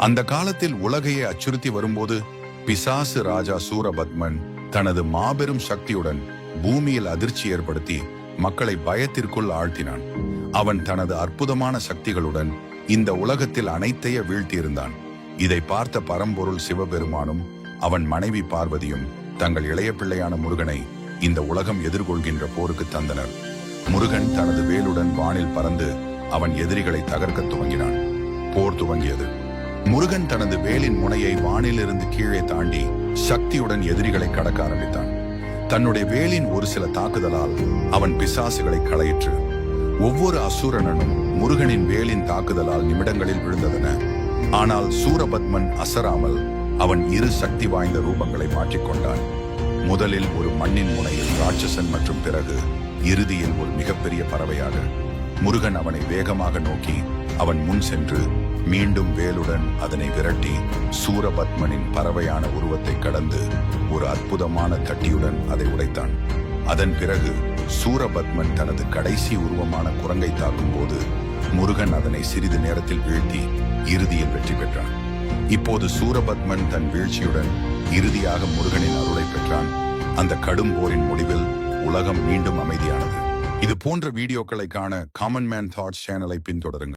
அந்த காலத்தில் உலகையே அச்சுறுத்தி வரும்போது பிசாசு ராஜா சூரபத்மன் தனது மாபெரும் சக்தியுடன் பூமியில் அதிர்ச்சி ஏற்படுத்தி மக்களை பயத்திற்குள் ஆழ்த்தினான். அவன் தனது அற்புதமான சக்திகளுடன் இந்த உலகத்தில் அனைத்தைய வீழ்த்தியிருந்தான். இதை பார்த்த பரம்பொருள் சிவபெருமானும் அவன் மனைவி பார்வதியும் தங்கள் இளைய பிள்ளையான முருகனை இந்த உலகம் எதிர்கொள்கின்ற போருக்கு தந்தனர். முருகன் தனது வேலுடன் வானில் பறந்து அவன் எதிரிகளை தகர்க்க துவங்கினான். போர் துவங்கியது. முருகன் தனது வேலின் முனையை வானிலிருந்து கீழே தாண்டி சக்தியுடன் எதிரிகளை கடக்க ஆரம்பித்தான். தன்னுடைய வேலின் ஒரு சில தாக்குதலால் அவன் பிசாசுகளை களையிற்று. ஒவ்வொரு அசுரனும் முருகனின் வேலின் தாக்குதலால் நிமிடங்களில் விழுந்ததன. ஆனால் சூரபத்மன் அசராமல் அவன் இரு சக்தி வாய்ந்த ரூபங்களை மாற்றிக்கொண்டான். முதலில் ஒரு மண்ணின் முனையில் ராட்சசன் மற்றும் பிறகு இறுதியில் ஒரு மிகப்பெரிய பறவையாக. முருகன் அவனை வேகமாக நோக்கி அவன் முன் சென்று மீண்டும் வேலுடன் அதனை விரட்டி சூரபத்மனின் பறவையான உருவத்தை கடந்து ஒரு அற்புதமான தட்டியுடன் அதை உடைத்தான். அதன் பிறகு சூரபத்மன் தனது கடைசி உருவமான குரங்கை தாக்கும் போது முருகன் அதனை சிறிது நேரத்தில் வீழ்த்தி இறுதியில் வெற்றி பெற்றான். இப்போது சூரபத்மன் தன் வீழ்ச்சியுடன் இறுதியாக முருகனின் அருளை பெற்றான். அந்த கடும் போரின் முடிவில் உலகம் மீண்டும் அமைதியானது. இது போன்ற வீடியோக்களை காண காமன் மேன் தாட்ஸ் சேனலை பின்தொடருங்கள்.